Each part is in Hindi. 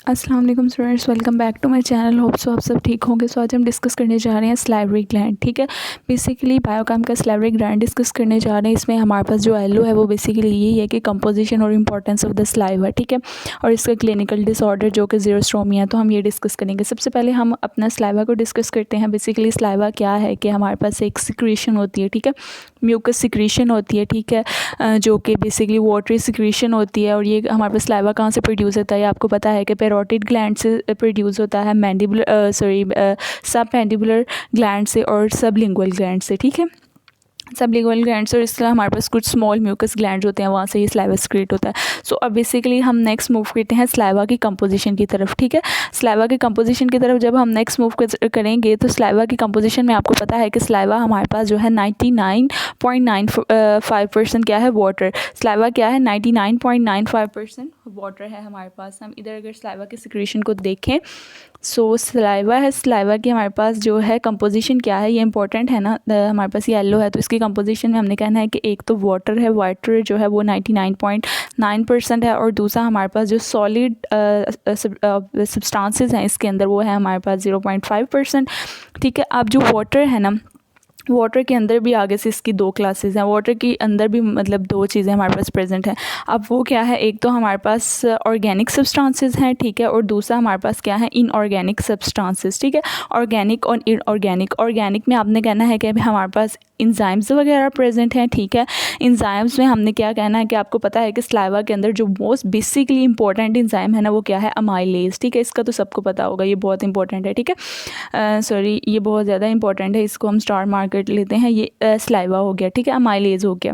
अस्सलाम वालेकुम students, welcome back to my channel. Hope so आप सब ठीक होंगे। सो आज हम डिस्कस करने जा रहे हैं सलाइवरी ग्लैंड। ठीक है, बेसिकली बायोकेम का सलाइवरी ग्लैंड डिस्कस करने जा रहे हैं। इसमें हमारे पास जो एलओ है वो बेसिकली यही है कि कंपोजिशन और इंपॉर्टेंस ऑफ द सलाइवा। ठीक है, और इसका क्लिनिकल डिसऑर्डर जो कि ज़ीरोस्टोमिया है, तो हम ये डिस्कस करेंगे। सबसे पहले हम अपना सलाइवा को डिस्कस करते हैं। बेसिकली सलाइवा क्या है कि हमारे पास एक सिक्रीशन होती है, ठीक है, म्यूकस सिक्रीशन होती है, ठीक है, जो कि बेसिकली वाटरी सिक्रीशन होती है। और ये हमारे पास सलाइवा कहाँ से प्रोड्यूस होता है, ये आपको पता है कि पैरोटिड ग्लैंड से प्रोड्यूस होता है, मैंडिबुलर सब मैंडिबुलर ग्लैंड से और सबलिंगुअल ग्लैंड से। ठीक है, सबलिंगुअल ग्लैंड्स और इसके अलावा हमारे पास कुछ स्मॉल म्यूकस ग्लैंड्स होते हैं, वहाँ से ये सलाइवा सिक्रेट होता है। सो अब बेसिकली हम नेक्स्ट मूव करते हैं सलाइवा की कंपोजिशन की तरफ। ठीक है, सलाइवा की कंपोजिशन की तरफ जब हम नेक्स्ट मूव करेंगे तो सलाइवा की कंपोजिशन में आपको पता है कि सलाइवा हमारे पास जो है 99.95% क्या है, वाटर। सलाइवा क्या है, 99.95% वाटर है हमारे पास। हम इधर अगर सलाइवा के सिक्रेशन को देखें, सो सलाइवा है, सलाइवा की हमारे पास जो है कंपोजिशन क्या है, ये इंपॉर्टेंट है ना। हमारे पास ये येलो है तो इसकी कंपोजिशन में हमने कहना है कि एक तो वाटर है, वाटर जो है वो 99.9% है, और दूसरा हमारे पास जो सॉलिड सब्सटेंसेस हैं इसके अंदर वो है हमारे पास 0.5%। ठीक है, अब जो वाटर है ना, वाटर के अंदर भी आगे से इसकी दो क्लासेस हैं। वाटर के अंदर भी मतलब दो चीज़ें हमारे पास प्रेजेंट हैं। अब वो क्या है, एक तो हमारे पास ऑर्गेनिक सब्सटेंसेस हैं, ठीक है, और दूसरा हमारे पास क्या है, इनऑर्गेनिक सब्सटेंसेस। ठीक है, ऑर्गेनिक और इनऑर्गेनिक। ऑर्गेनिक में आपने कहना है कि हमारे पास इंजाइम्स वगैरह प्रेजेंट हैं। ठीक है, इंजाइम्स में हमने क्या कहना है कि आपको पता है कि सलाइवा के अंदर जो मोस्ट बेसिकली इंपॉर्टेंट इंजाइम है ना वो क्या है, अमाइलेज। ठीक है, इसका तो सबको पता होगा, ये बहुत इंपॉर्टेंट है। ठीक है, ये बहुत ज़्यादा इंपॉर्टेंट है, इसको हम स्टार मार्केट लेते हैं। ये सलाइवा हो गया, ठीक है, अमाइलेज हो गया।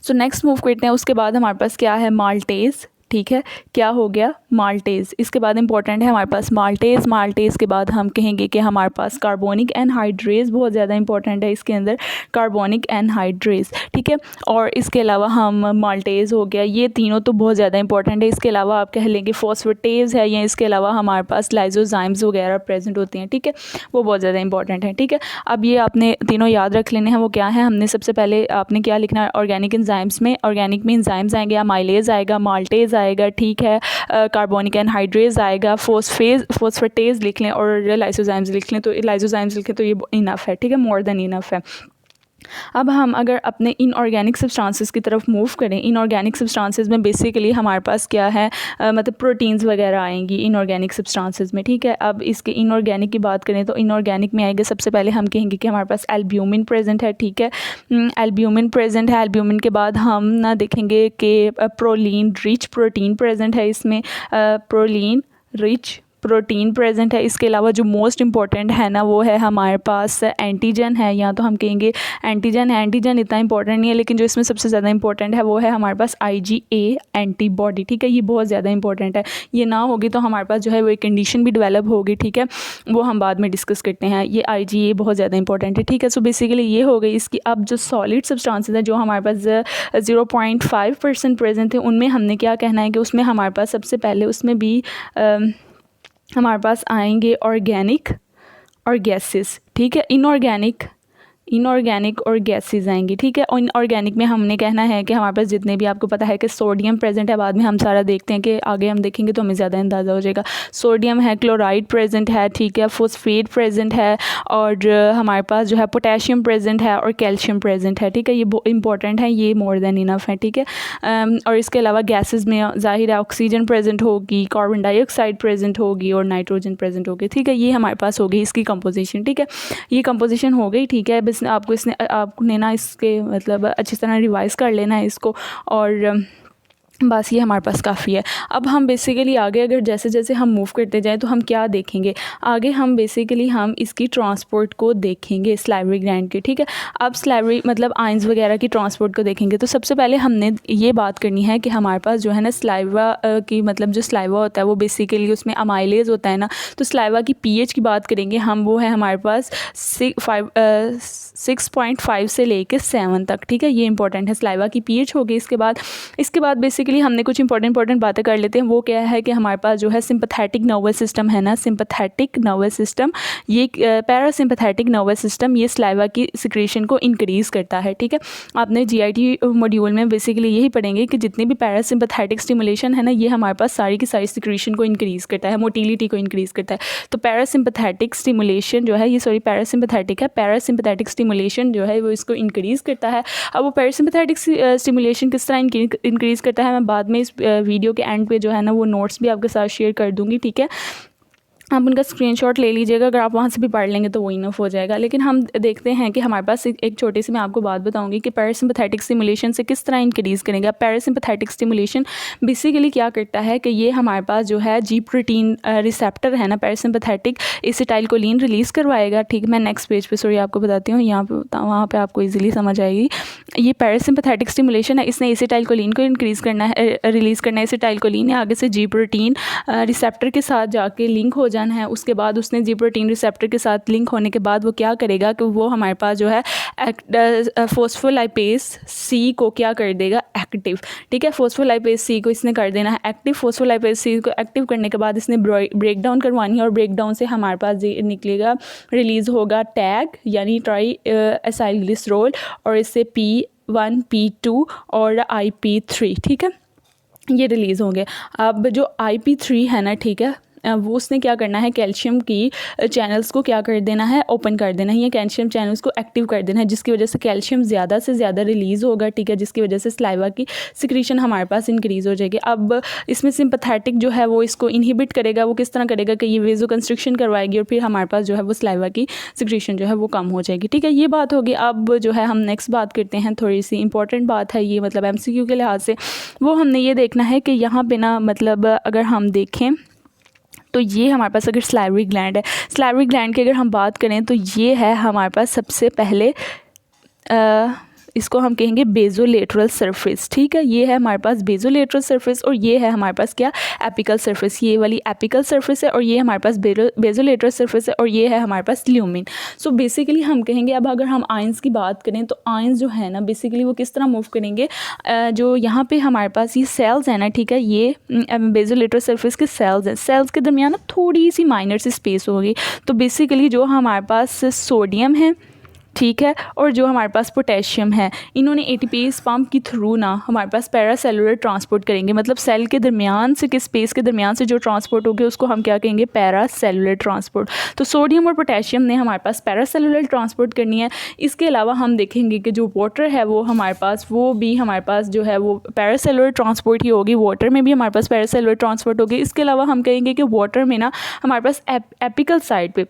सो नेक्स्ट मूव करते हैं। उसके बाद हमारे पास क्या है, माल्टेज। ठीक है, क्या हो गया, माल्टेज। इसके बाद इंपॉर्टेंट है हमारे पास माल्टेज। माल्टेज के बाद हम कहेंगे कि हमारे पास कार्बोनिक एनहाइड्रेज बहुत ज़्यादा इंपॉर्टेंट है इसके अंदर, कार्बोनिक एनहाइड्रेज। ठीक है, और इसके अलावा हम माल्टेज हो गया, ये तीनों तो बहुत ज़्यादा इंपॉर्टेंट है। इसके अलावा आप कह लेंगे फॉस्फेटेज है, या इसके अलावा हमारे पास लाइजोजाइम्स वगैरह प्रेजेंट होती हैं। ठीक है, वो बहुत ज़्यादा इंपॉर्टेंट है। ठीक है, अब ये आपने तीनों याद रख लेने हैं। वो क्या है, हमने सबसे पहले आपने क्या लिखना है, ऑर्गेनिक एंजाइम्स में, ऑर्गेनिक में एंजाइम्स आएंगे, अमाइलेज आएगा, माल्टेज आएगा, ठीक है, कार्बोनिक एनहाइड्रेज आएगा, फॉस्फेटेज लिख लें और लाइसोजाइम्स लिख लें। तो लाइसोजाइम्स लिखें तो ये इनफ है, ठीक है, मोर देन इनफ है। अब हम अगर अपने इनऑर्गेनिक सब्सटेंसेस की तरफ मूव करें, इनऑर्गेनिक सब्सटेंसेस में बेसिकली हमारे पास क्या है, मतलब प्रोटीन्स वगैरह आएंगी इनऑर्गेनिक सब्सटेंसेस में। ठीक है, अब इसके इनऑर्गेनिक की बात करें तो इनऑर्गेनिक में आएगा, सबसे पहले हम कहेंगे कि हमारे पास एल्ब्यूमिन प्रेजेंट है। ठीक है, एल्ब्यूमिन प्रेजेंट है। एल्ब्यूमिन के बाद हम ना देखेंगे कि प्रोलीन रिच प्रोटीन प्रेजेंट है इसमें, प्रोलीन रिच प्रोटीन प्रेजेंट है। इसके अलावा जो मोस्ट इंपॉर्टेंट है ना वो है हमारे पास एंटीजन है, या तो हम कहेंगे एंटीजन है। एंटीजन इतना इंपॉर्टेंट नहीं है, लेकिन जो इसमें सबसे ज़्यादा इंपॉर्टेंट है वो है हमारे पास IgA एंटीबॉडी। ठीक है, ये बहुत ज़्यादा इंपॉर्टेंट है, ये ना होगी तो हमारे पास जो है वो एक कंडीशन भी डेवलप होगी। ठीक है, वो हम बाद में डिस्कस करते हैं। ये IgA बहुत ज़्यादा इंपॉर्टेंट है। ठीक है, सो बेसिकली ये हो गई इसकी। अब जो सॉलिड सब्सटेंसेस हैं जो हमारे पास 0.5% प्रेजेंट थे, उनमें हमने क्या कहना है कि उसमें हमारे पास सबसे पहले उसमें भी हमारे पास आएंगे ऑर्गेनिक और गैसेस। ठीक है, इनऑर्गेनिक और गैसेस आएंगी। ठीक है, और इनऑर्गेनिक में हमने कहना है कि हमारे पास जितने भी, आपको पता है कि सोडियम प्रेजेंट है, बाद में हम सारा देखते हैं कि आगे हम देखेंगे तो हमें ज़्यादा अंदाज़ा हो जाएगा। सोडियम है, क्लोराइड प्रेजेंट है, ठीक है, फॉस्फेट प्रेजेंट है, और हमारे पास जो है पोटेशियम प्रेजेंट है और कैल्शियम प्रेजेंट है। ठीक है, ये इंपॉर्टेंट है, ये मोर देन इनफ है। ठीक है, और इसके अलावा गैसेज में जाहिर है ऑक्सीजन प्रेजेंट होगी, कार्बन डाइऑक्साइड प्रेजेंट होगी और नाइट्रोजन प्रेजेंट होगी। ठीक है, ये हमारे पास होगी इसकी कंपोजिशन। ठीक है, ये कंपोजिशन हो गई। ठीक है, बस आपने ना इसके मतलब अच्छी तरह रिवाइज़ कर लेना है इसको, और बस ये हमारे पास काफ़ी है। अब हम बेसिकली आगे अगर जैसे जैसे हम मूव करते जाएं तो हम क्या देखेंगे, आगे हम बेसिकली हम इसकी ट्रांसपोर्ट को देखेंगे सलाइवरी ग्लैंड के। ठीक है, अब सलाइवरी मतलब आइंस वगैरह की ट्रांसपोर्ट को देखेंगे तो सबसे पहले हमने ये बात करनी है कि हमारे पास जो है ना सलाइवा की मतलब जो सलाइवा होता है वो बेसिकली उसमें अमाइलेज होता है ना, तो सलाइवा की pH की बात करेंगे हम, वो है हमारे पास 6.5 से लेकर 7 तक। ठीक है, ये इंपॉर्टेंट है, सलाइवा की pH होगी। इसके बाद बेसिकली बेसिकली हमने कुछ इंपॉर्टेंट बातें कर लेते हैं। वो क्या है कि हमारे पास जो है सिंपैथेटिक नर्वस सिस्टम है ना, सिंपैथेटिक नर्वस सिस्टम, ये पैरासिम्पैथेटिक नर्वस सिस्टम ये सलाइवा की सिक्रीशन को इंक्रीज़ करता है। ठीक है, आपने जीआईटी मॉड्यूल में बेसिकली यही पढ़ेंगे कि जितनी भी पैरासिम्पैथेटिक स्टिमुलेशन है ना, ये हमारे पास सारी की सारी सिक्रीशन को इंक्रीज़ करता है, मोटिलिटी को इंक्रीज़ करता है। तो पैरासिम्पैथेटिक स्टिमुलेशन जो है ये पैरासिम्पैथेटिक है, पैरासिम्पैथेटिक स्टिमुलेशन जो है वो इसको इंक्रीज़ करता है। अब वो पैरासिम्पैथेटिक स्टिमुलेशन किस तरह इंक्रीज़ करता है, मैं बाद में इस वीडियो के एंड पे जो है ना वो नोट्स भी आपके साथ शेयर कर दूँगी। ठीक है, आप उनका स्क्रीनशॉट ले लीजिएगा, अगर आप वहाँ से भी पढ़ लेंगे तो वो इनफ हो जाएगा। लेकिन हम देखते हैं कि हमारे पास एक छोटी सी मैं आपको बात बताऊंगी कि पैरासिम्पैथेटिक स्टिमुलेशन से किस तरह इंक्रीज़ करेंगे। अब पैरासिम्पैथेटिक स्टिमुलेशन बेसिकली क्या करता है कि ये हमारे पास जो है जी प्रोटीन रिसेप्टर है ना, पैरासिम्पैथेटिक एसिटाइलकोलिन रिलीज़ करवाएगा। ठीक, मैं नेक्स्ट पेज पे सॉरी आपको बताती हूँ, यहाँ पे वहाँ पर आपको ईजिली समझ आएगी। ये पैरासिम्पैथेटिक स्टिमुलेशन है, इसने एसिटाइलकोलिन को इंक्रीज़ करना है, रिलीज़ करना है। एसिटाइलकोलिन ने आगे से जी प्रोटीन रिसेप्टर के साथ जाके लिंक हो जाना है। उसके बाद उसने जी प्रोटीन रिसेप्टर के साथ लिंक होने के बाद वो क्या करेगा कि वो हमारे पास जो है फोस्फोलाइपेज सी को क्या कर देगा, एक्टिव। ठीक है, फोस्फोलाइपेज सी को इसने कर देना है एक्टिव। फोस्फोलाइपेज सी को एक्टिव करने के बाद इसने ब्रेक डाउन करवानी है और ब्रेक डाउन से हमारे पास निकलेगा, रिलीज़ होगा टैग यानी ट्राई एसाइलग्लिसरोल, और इससे P1 P2 और IP3। ठीक है, ये रिलीज़ होंगे। अब जो IP3 है ना, ठीक है, वो उसने क्या करना है, कैल्शियम की चैनल्स को क्या कर देना है, ओपन कर देना है, या कैल्शियम चैनल्स को एक्टिव कर देना है, जिसकी वजह से कैल्शियम ज़्यादा से ज़्यादा रिलीज़ होगा। ठीक है, जिसकी वजह से सलाइवा की सिक्रीशन हमारे पास इंक्रीज़ हो जाएगी। अब इसमें सिंपैथेटिक जो है वो इसको इनहिबिट करेगा। वो किस तरह करेगा कि ये वेजो कंस्ट्रिक्शन करवाएगी और फिर हमारे पास जो है वो सलाइवा की सिक्रीशन जो है वो कम हो जाएगी। ठीक है, ये बात होगी। अब जो है हम नेक्स्ट बात करते हैं, थोड़ी सी इंपॉर्टेंट बात है ये, मतलब MCQ के लिहाज से। वो हमने ये देखना है कि यहाँ पे ना, मतलब अगर हम देखें तो ये हमारे पास अगर सलाइवरी ग्लैंड है, सलाइवरी ग्लैंड की अगर हम बात करें तो ये है हमारे पास सबसे पहले इसको हम कहेंगे बेजोलेटरल सरफेस। ठीक है, ये है हमारे पास बेजोलेटरल सरफेस और ये है हमारे पास क्या, एपिकल सरफेस। ये वाली एपिकल सरफेस है और ये हमारे पास बेजोलेटरल सरफेस है और ये है हमारे पास ल्यूमिन। सो बेसिकली हम कहेंगे, अब अगर हम आयंस की बात करें तो आयंस जो है ना बेसिकली वो किस तरह मूव करेंगे, जो यहाँ पे हमारे पास ये सेल्स है ना, ठीक है, ये बेजोलेटरल सरफेस के सेल्स हैं, सेल्स के दरमियान ना थोड़ी सी माइनर सी स्पेस होगी। तो बेसिकली जो हमारे पास सोडियम है, ठीक है, और जो हमारे पास पोटेशियम है, इन्होंने एटीपीज पंप के थ्रू ना हमारे पास पैरासेलुलर ट्रांसपोर्ट करेंगे। मतलब सेल के दरमियान से, किस स्पेस के दरमियान से जो ट्रांसपोर्ट होगी उसको हम क्या कहेंगे, पैरासेलुलर ट्रांसपोर्ट। तो सोडियम और पोटेशियम ने हमारे पास पैरासेलुलर ट्रांसपोर्ट करनी है। इसके अलावा हम देखेंगे कि जो वाटर है वो हमारे पास, वो भी हमारे पास जो है वो पैरासेलुलर ट्रांसपोर्ट ही होगी। वाटर में भी हमारे पास पैरासेलुलर ट्रांसपोर्ट होगी। इसके अलावा हम कहेंगे कि वाटर में ना हमारे पास एपिकल साइड पे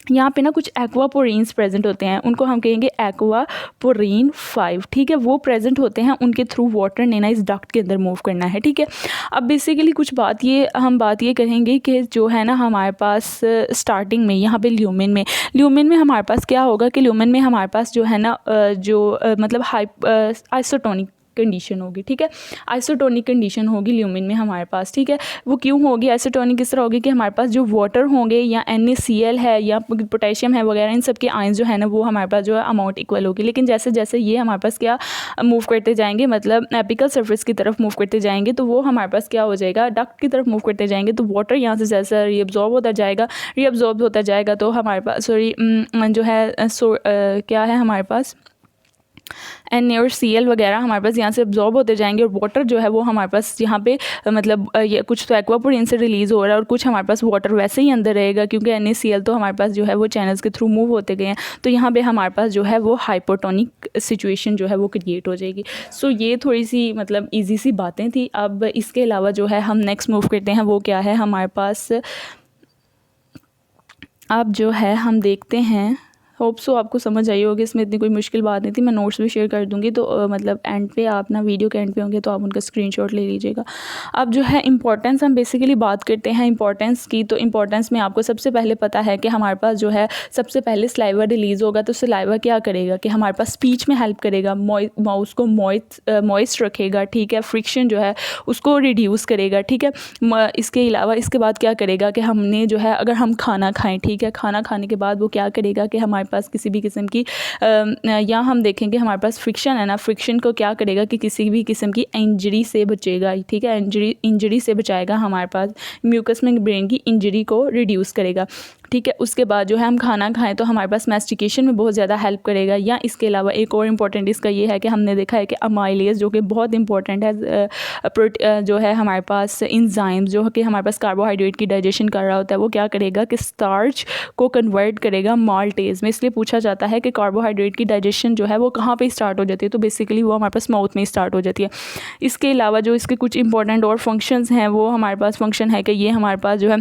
यहाँ पे ना कुछ एक्वापोरीन्स प्रेजेंट होते हैं, उनको हम कहेंगे एक्वापोरीन 5। ठीक है, वो प्रेजेंट होते हैं, उनके थ्रू वाटर ने ना इस डक्ट के अंदर मूव करना है। ठीक है, अब बेसिकली कुछ बात ये कहेंगे कि जो है ना हमारे पास स्टार्टिंग में यहाँ पे ल्यूमिन में हमारे पास क्या होगा कि ल्यूमिन में हमारे पास जो है ना मतलब आइसोटोनिक कंडीशन होगी। ठीक है, आइसोटोनिक कंडीशन होगी ल्यूमिन में हमारे पास। ठीक है, वो क्यों होगी आइसोटोनिक, इस तरह होगी कि हमारे पास जो वाटर होंगे या NaCl है या पोटेशियम है वगैरह, इन सब के आयंस जो है ना वो हमारे पास जो है अमाउंट इक्वल होगी। लेकिन जैसे जैसे ये हमारे पास क्या मूव करते जाएंगे, मतलब एपिकल सरफेस की तरफ मूव करते जाएंगे, तो वो हमारे पास क्या हो जाएगा, डक्ट की तरफ मूव करते जाएंगे, तो वाटर यहाँ से जैसा रीअब्जॉर्ब होता जाएगा, तो हमारे पास जो है क्या है हमारे पास Na और Cl वगैरह हमारे पास यहाँ से अब्जॉर्ब होते जाएंगे और वाटर जो है वो हमारे पास यहाँ पे मतलब ये कुछ तो एक्वापोरीन से रिलीज़ हो रहा है और कुछ हमारे पास वाटर वैसे ही अंदर रहेगा, क्योंकि NaCl तो हमारे पास जो है वो चैनल्स के थ्रू मूव होते गए हैं। तो यहाँ पे हमारे पास जो है वो हाइपोटोनिक सिचुएशन जो है वो क्रिएट हो जाएगी। सो ये थोड़ी सी मतलब ईजी सी बातें थी। अब इसके अलावा जो है हम नेक्स्ट मूव करते हैं, वो क्या है हमारे पास, अब जो है हम देखते हैं, होप सो आपको समझ आई होगी, इसमें इतनी कोई मुश्किल बात नहीं थी। मैं नोट्स भी शेयर कर दूंगी, तो मतलब एंड पे आप ना वीडियो के एंड पे होंगे तो आप उनका स्क्रीनशॉट ले लीजिएगा। अब जो है इंपॉर्टेंस, हम बेसिकली बात करते हैं इंपॉर्टेंस की। तो इंपॉर्टेंस में आपको सबसे पहले पता है कि हमारे पास जो है सबसे पहले सलाइवा रिलीज़ होगा, तो सलाइवा क्या करेगा कि हमारे पास स्पीच में हेल्प करेगा, माउस को मॉइस्ट रखेगा। ठीक है, फ्रिक्शन जो है उसको रिड्यूस करेगा। ठीक है, इसके अलावा इसके बाद क्या करेगा कि हमने जो है अगर हम खाना खाएँ, ठीक है, खाना खाने के बाद वो क्या करेगा कि हमारे पास किसी भी किस्म की या हम देखेंगे हमारे पास फ्रिक्शन है ना, फ्रिक्शन को क्या करेगा कि किसी भी किस्म की इंजरी से बचेगा, ठीक है, इंजरी से बचाएगा हमारे पास, म्यूकस मेम्ब्रेन की इंजरी को रिड्यूस करेगा, ठीक है। उसके बाद जो है हम खाना खाएं तो हमारे पास मैस्टिकेशन में बहुत ज़्यादा हेल्प करेगा। या इसके अलावा एक और इम्पॉर्टेंट इसका ये है कि हमने देखा है कि अमाइलेज जो कि बहुत इंपॉर्टेंट है, जो है हमारे पास इंजाइम्स जो कि हमारे पास कार्बोहाइड्रेट की डाइजेशन कर रहा होता है, वो क्या करेगा कि स्टार्च को कन्वर्ट करेगा माल्टेज में। इसलिए पूछा जाता है कि कार्बोहाइड्रेट की डाइजेशन जो है वो कहाँ पे स्टार्ट हो जाती है, तो बेसिकली वो हमारे पास माउथ में स्टार्ट हो जाती है। इसके अलावा जो इसके कुछ इंपॉर्टेंट और फंक्शंस हैं, वो हमारे पास फंक्शन है कि ये हमारे पास जो है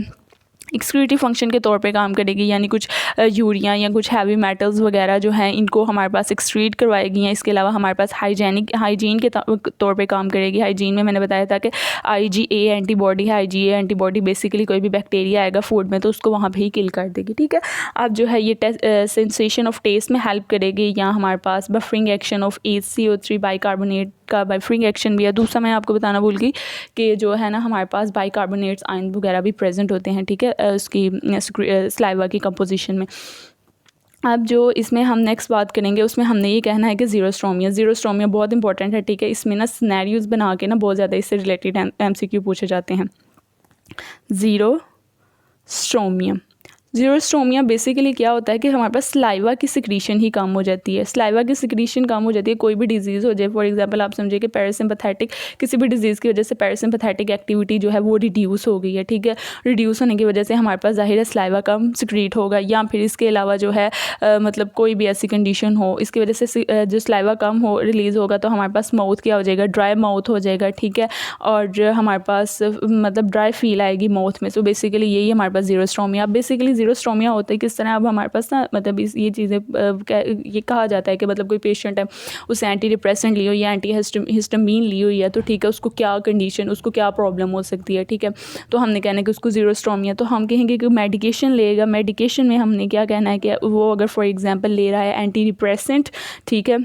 एक्सक्रीटिव फंक्शन के तौर पे काम करेगी, यानी कुछ यूरिया या कुछ हैवी मेटल्स वगैरह जो हैं इनको हमारे पास एक्सक्रीट करवाएगी। या इसके अलावा हमारे पास हाइजीन के तौर पे काम करेगी। हाइजीन में मैंने बताया था कि IgA एंटीबॉडी है। IgA एंटीबॉडी बेसिकली कोई भी बैक्टीरिया आएगा फूड में तो उसको वहाँ पे ही किल कर देगी, ठीक है। अब जो है ये सेंसेशन ऑफ टेस्ट में हेल्प करेगी। या हमारे पास buffering action of HCO3 bicarbonate का बफरिंग एक्शन भी है। दूसरा मैं आपको बताना भूल गई कि जो है ना हमारे पास बाइकार्बोनेट्स आयन वगैरह भी प्रेजेंट होते हैं, ठीक है, उसकी सलाइवा की कंपोजिशन में। अब जो इसमें हम नेक्स्ट बात करेंगे उसमें हमने ये कहना है कि ज़ीरोस्ट्रोमिया बहुत इंपॉर्टेंट है, ठीक है। इसमें ना सिनेरियोज़ बना के ना बहुत ज़्यादा इससे रिलेटेड MCQ पूछे जाते हैं। ज़ीरोस्ट्रोमिया बेसिकली क्या होता है कि हमारे पास सलाइवा की सिक्रीशन ही कम हो जाती है। सलाइवा की सिक्रीशन कम हो जाती है, कोई भी डिजीज़ हो जाए, फॉर एग्जांपल आप समझिए कि पैरासिम्पैथेटिक, किसी भी डिजीज़ की वजह से पैरासिम्पैथेटिक एक्टिविटी जो है वो रिड्यूस हो गई है, ठीक है। रिड्यूस होने की वजह से हमारे पास ज़ाहिर है सलाइवा कम सिक्रीट होगा। या फिर इसके अलावा जो है मतलब कोई भी ऐसी कंडीशन हो, इसकी वजह से जो सलाइवा कम हो रिलीज़ होगा तो हमारे पास माउथ क्या हो जाएगा, ड्राई माउथ हो जाएगा, ठीक है। और हमारे पास मतलब ड्राई फील आएगी माउथ में। सो बेसिकली यही हमारे पास ज़ीरोस्ट्रोमिया। बेसिकली ज़ीरोस्ट्रोमिया होता है किस तरह, अब हमारे पास ना मतलब ये चीज़ें ये कहा जाता है कि मतलब कोई पेशेंट है उसे एंटी डिप्रेसेंट ली हो या एंटी हिस्टामीन ली हुई है तो ठीक है, उसको क्या कंडीशन, उसको क्या प्रॉब्लम हो सकती है, ठीक है। तो हमने कहना है कि उसको ज़ीरोस्ट्रोमिया, तो हम कहेंगे कि मेडिकेशन लेगा। मेडिकेशन में हमने क्या कहना है कि वो अगर फॉर एग्जांपल ले रहा है एंटी डिप्रेसेंट, ठीक है,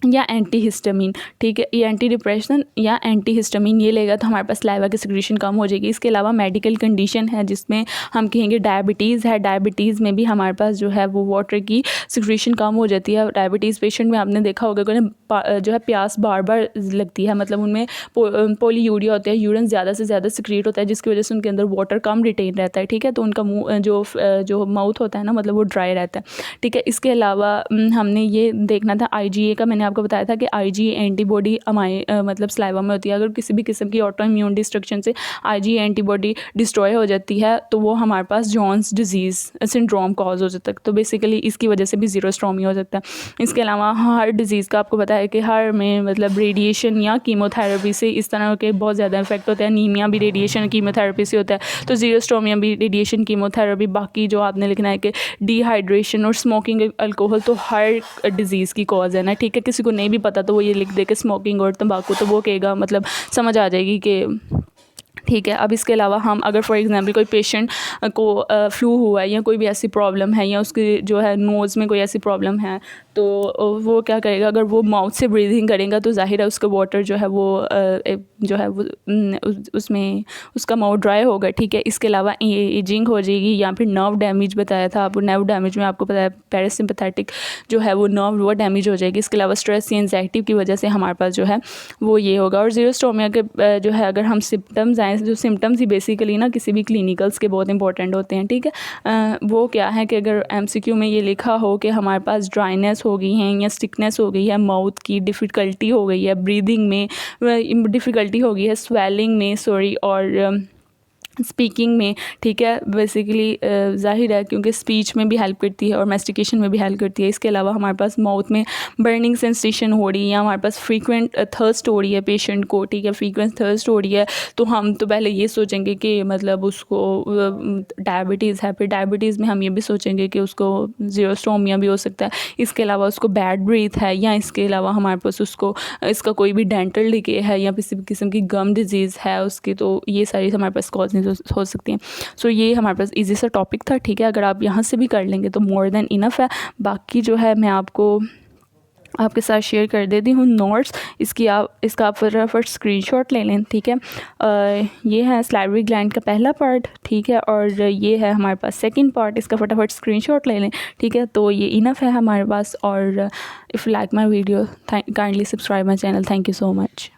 या एंटी हिस्टामीन, ठीक है, ये एंटी डिप्रेशन या एंटी हिस्टामीन ये लेगा तो हमारे पास सलाइवा की सिक्रीशन कम हो जाएगी। इसके अलावा मेडिकल कंडीशन है जिसमें हम कहेंगे डायबिटीज़ है। डायबिटीज़ में भी हमारे पास जो है वो वाटर की सिक्रीशन कम हो जाती है। डायबिटीज़ पेशेंट में आपने देखा होगा कि उन्हें जो है प्यास बार बार लगती है, मतलब उनमें पोलीयूरिया होता है, यूरिन ज़्यादा से ज़्यादा सिक्रीट होता है जिसकी वजह से उनके अंदर वाटर कम रिटेन रहता है, ठीक है। तो उनका मुँह जो माउथ होता है ना मतलब वो ड्राई रहता है, ठीक है। इसके अलावा हमने ये देखना था IgA का, मैंने आपको बताया था कि IgA एंटीबॉडी मतलब सलाइवा में होती है। अगर किसी भी किस्म की ऑटो इम्यून डिस्ट्रक्शन से IgA एंटीबॉडी डिस्ट्रॉय हो जाती है तो वो हमारे पास जॉन्स डिजीज़ सिंड्रोम कॉज हो जाता है। तो बेसिकली इसकी वजह से भी ज़ीरोस्ट्रोमिया हो सकता है। इसके अलावा हार्ट डिजीज़ का आपको पता है कि हार्ट में मतलब रेडिएशन या कीमोथेरेपी से इस तरह के बहुत ज़्यादा इफेक्ट होता है। नीमिया भी रेडिएशन कीमोथेरेपी से होता है, तो ज़ीरोस्ट्रोमिया भी रेडिएशन कीमोथेरेपी। बाकी जो आपने लिखना है कि डिहाइड्रेशन और स्मोकिंग अल्कोहल तो हर डिजीज़ की कॉज है ना, ठीक है। किसी को नहीं भी पता तो वो ये लिख दे के स्मोकिंग और तंबाकू, तो वो कहेगा मतलब समझ आ जाएगी कि ठीक है। अब इसके अलावा हम अगर फॉर एग्जांपल कोई पेशेंट को फ्लू हुआ है या कोई भी ऐसी प्रॉब्लम है या उसकी जो है नोज़ में कोई ऐसी प्रॉब्लम है तो वो क्या करेगा, अगर वो माउथ से ब्रीदिंग करेगा तो जाहिर है उसका वाटर जो है वो जो है वो उसमें उसका माउथ ड्राई होगा, ठीक है। इसके अलावा एजिंग हो जाएगी या फिर नर्व डैमेज बताया था आपको। नर्व डैमेज में आपको पता है पैरासिम्पैथेटिक जो है वो नर्व वो डैमेज हो जाएगी। इसके अलावा स्ट्रेस या एंजाइटी की वजह से हमारे पास जो है वो ये होगा। और ज़ीरोस्ट्रोमिया के जो है अगर हम सिम्टम्स आए, जो सिम्टम्स ही बेसिकली ना किसी भी क्लिनिकल्स के बहुत इंपॉर्टेंट होते हैं, ठीक है। वो क्या है कि अगर MCQ में ये लिखा हो कि हमारे पास ड्राइनेस हो गई है या स्टिकनेस हो गई है माउथ की, डिफ़िकल्टी हो गई है ब्रीदिंग में, डिफ़िकल्टी हो गई है स्वेलिंग में और स्पीकिंग में, ठीक है। बेसिकली ज़ाहिर है क्योंकि स्पीच में भी हेल्प करती है और मैस्टिकेशन में भी हेल्प करती है। इसके अलावा हमारे पास माउथ में बर्निंग सेंसेशन हो रही है या हमारे पास फ्रीक्वेंट थर्स्ट हो रही है पेशेंट को, ठीक है, फ्रीक्वेंट थर्स्ट हो रही है, तो हम तो पहले ये सोचेंगे कि मतलब उसको डायबिटीज़ है। फिर डायबिटीज़ में हम ये भी सोचेंगे कि उसको ज़ीरोस्ट्रोमिया भी हो सकता है। इसके अलावा उसको बैड ब्रीथ है, या इसके अलावा हमारे पास उसको इसका कोई भी डेंटल डिके है या किसी भी किस्म की गम डिजीज़ है उसकी, तो ये सारी हमारे पास कॉजेज़ हो सकती हैं। सो ये हमारे पास इजी सा टॉपिक था, ठीक है। अगर आप यहाँ से भी कर लेंगे तो मोर देन इनफ है। बाकी जो है मैं आपको आपके साथ शेयर कर देती हूँ नोट्स। इसका आप फटाफट स्क्रीनशॉट ले लें, ठीक है। ये है सलाइवरी ग्लैंड का पहला पार्ट, ठीक है, और ये है हमारे पास सेकंड पार्ट। इसका फटाफट स्क्रीनशॉट ले लें, ठीक है। तो ये इनफ है हमारे पास। और if like my video kindly subscribe my channel. Thank you so much.